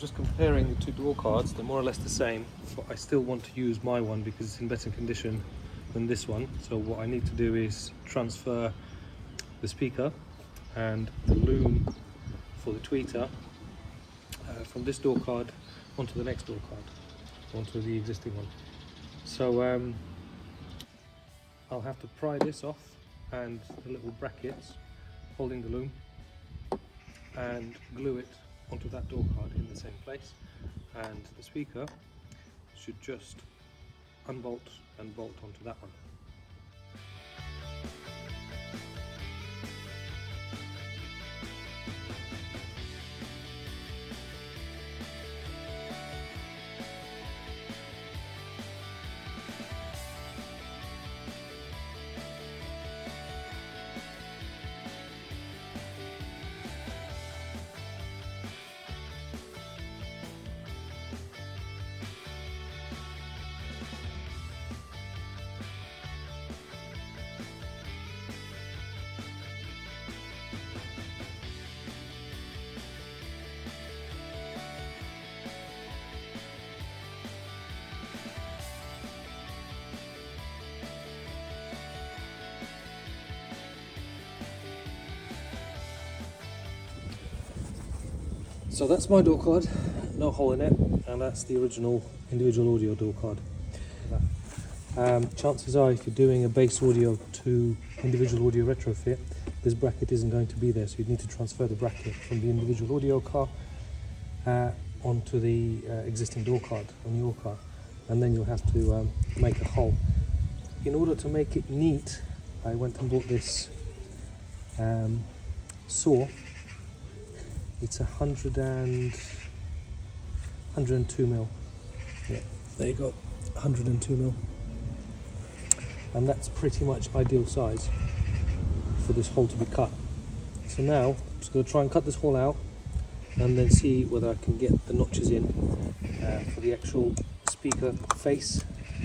just comparing the two door cards. They're more or less the same, but I still want to use my one because it's in better condition than this one. So what I need to do is transfer the speaker and the loom for the tweeter from this door card onto the next door card, onto the existing one. So I'll have to pry this off and the little brackets holding the loom and glue it onto that door card in the same place, and the speaker should just unbolt and bolt onto that one. So that's my door card, no hole in it, and that's the original individual audio door card. Chances are, if you're doing a base audio to individual audio retrofit, this bracket isn't going to be there, so you need to transfer the bracket from the individual audio car onto the existing door card on your car, and then you'll have to make a hole. In order to make it neat, I went and bought this saw. It's 102 mil. Yeah, there you go, 102 mil. And that's pretty much ideal size for this hole to be cut. So now I'm just going to try and cut this hole out and then see whether I can get the notches in for the actual speaker face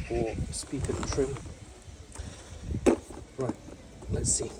or speaker trim. Right, let's see.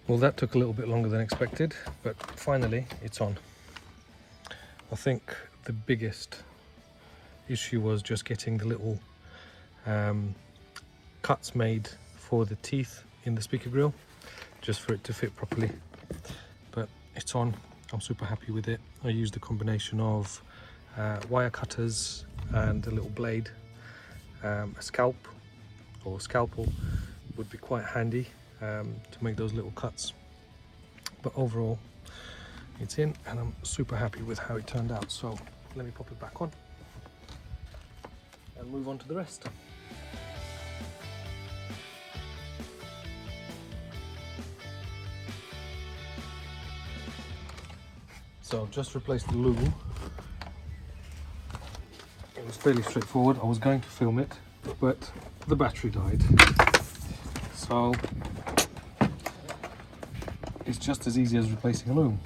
Well, that took a little bit longer than expected, but finally it's on. I think the biggest issue was just getting the little cuts made for the teeth in the speaker grill, just for it to fit properly. But it's on. I'm super happy with it. I used a combination of wire cutters and a little blade. A scalpel would be quite handy to make those little cuts, but overall it's in and I'm super happy with how it turned out. So let me pop it back on and move on to the rest. So I've just replaced the loom. It was fairly straightforward. I was going to film it, but the battery died. So it's just as easy as replacing a loom.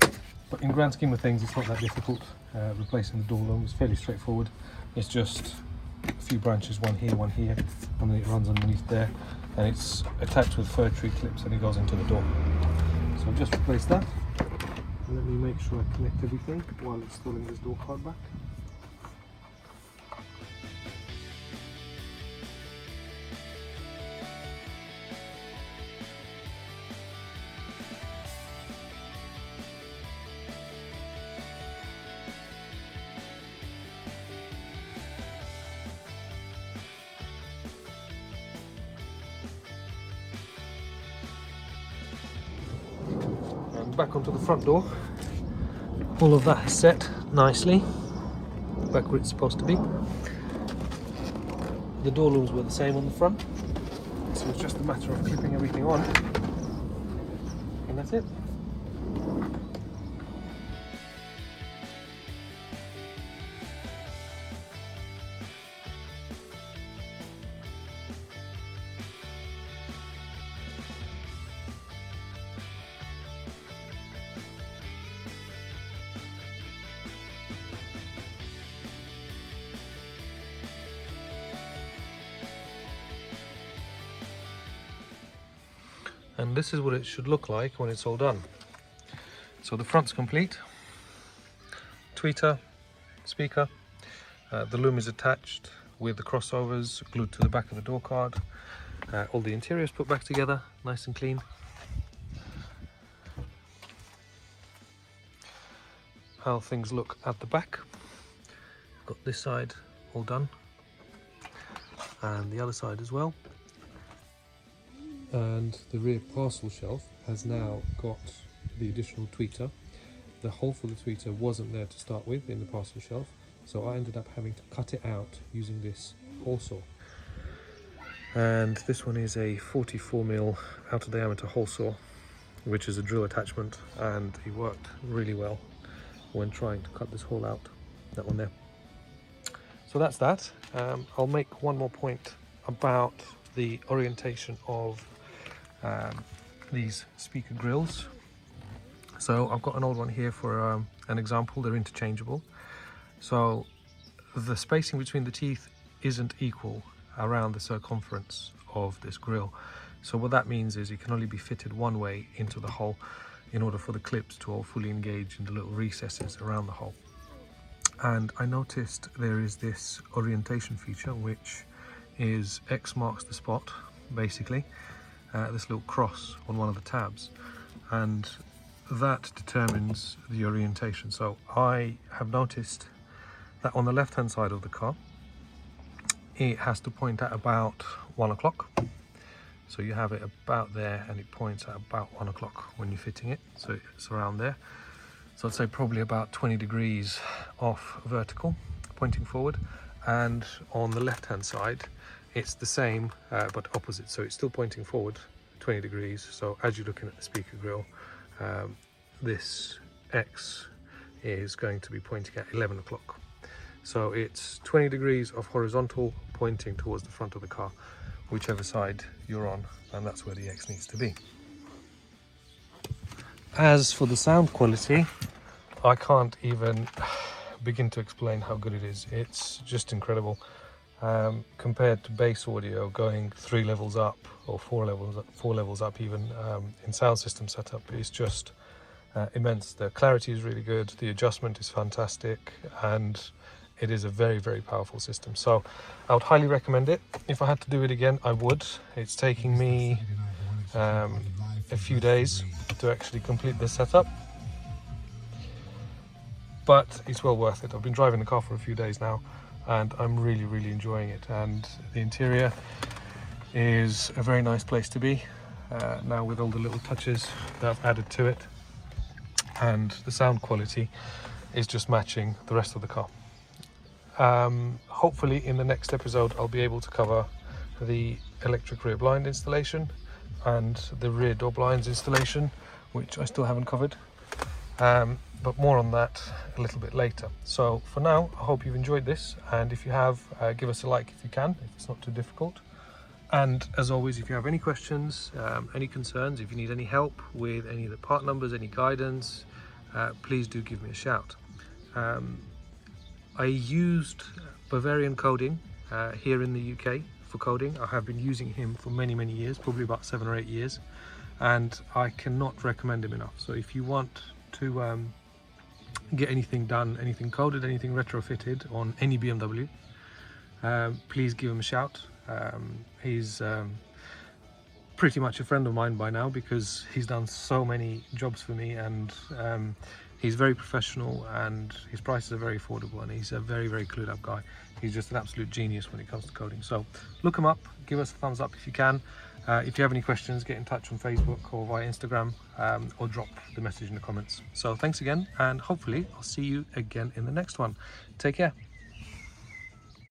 But in grand scheme of things, it's not that difficult. Replacing the door loom is fairly straightforward. It's just a few branches, one here, and then it runs underneath there. And it's attached with fir tree clips and it goes into the door. So I've just replaced that. Let me make sure I connect everything while installing this door card back. Back onto the front door. All of that is set nicely. back where it's supposed to be. The door looms were the same on the front, so it's just a matter of clipping everything on, and that's it. And this is what it should look like when it's all done. So the front's complete, tweeter, speaker, the loom is attached with the crossovers glued to the back of the door card, all the interiors put back together, nice and clean. How things look at the back. Got this side all done, and the other side as well. And the rear parcel shelf has now got the additional tweeter. The hole for the tweeter wasn't there to start with in the parcel shelf, so I ended up having to cut it out using this hole saw. And this one is a 44mm outer diameter hole saw, which is a drill attachment, and it worked really well when trying to cut this hole out, that one there. So that's that. I'll make one more point about the orientation of these speaker grills. So I've got an old one here for an example. They're interchangeable. So the spacing between the teeth isn't equal around the circumference of this grill. So what that means is it can only be fitted one way into the hole in order for the clips to all fully engage in the little recesses around the hole. And I noticed there is this orientation feature, which is X marks the spot, basically. This little cross on one of the tabs, and that determines the orientation. So I have noticed that on the left hand side of the car it has to point at about 1 o'clock. So you have it about there and it points at about 1 o'clock when you're fitting it, so it's around there. So I'd say probably about 20 degrees off vertical, pointing forward. And on the left hand side it's the same but opposite, so it's still pointing forward 20 degrees. So as you're looking at the speaker grill, this X is going to be pointing at 11 o'clock. So it's 20 degrees of horizontal pointing towards the front of the car, whichever side you're on, and that's where the X needs to be. As for the sound quality, I can't even begin to explain how good it is. It's just incredible. Compared to bass audio going 3 levels up or 4 levels up even in sound system setup, it's just immense. The clarity is really good, the adjustment is fantastic, and it is a very, very powerful system. So I would highly recommend it. If I had to do it again, I would. It's taking me a few days to actually complete this setup, but it's well worth it. I've been driving the car for a few days now and I'm really, really enjoying it. And the interior is a very nice place to be now, with all the little touches that I've added to it, and the sound quality is just matching the rest of the car. Hopefully in the next episode I'll be able to cover the electric rear blind installation and the rear door blinds installation, which I still haven't covered, but more on that a little bit later. So for now, I hope you've enjoyed this, and if you have, give us a like if you can, if it's not too difficult. And as always, if you have any questions, any concerns, if you need any help with any of the part numbers, any guidance, please do give me a shout. I used Bavarian Coding here in the UK for coding. I have been using him for many, many years, probably about 7 or 8 years, and I cannot recommend him enough. So if you want to get anything done, anything coded, anything retrofitted on any BMW, please give him a shout. He's pretty much a friend of mine by now, because he's done so many jobs for me, and he's very professional and his prices are very affordable, and he's a very, very clued up guy. He's just an absolute genius when it comes to coding. So look him up, give us a thumbs up if you can. If you have any questions, get in touch on Facebook or via Instagram, or drop the message in the comments. So thanks again, and hopefully I'll see you again in the next one. Take care.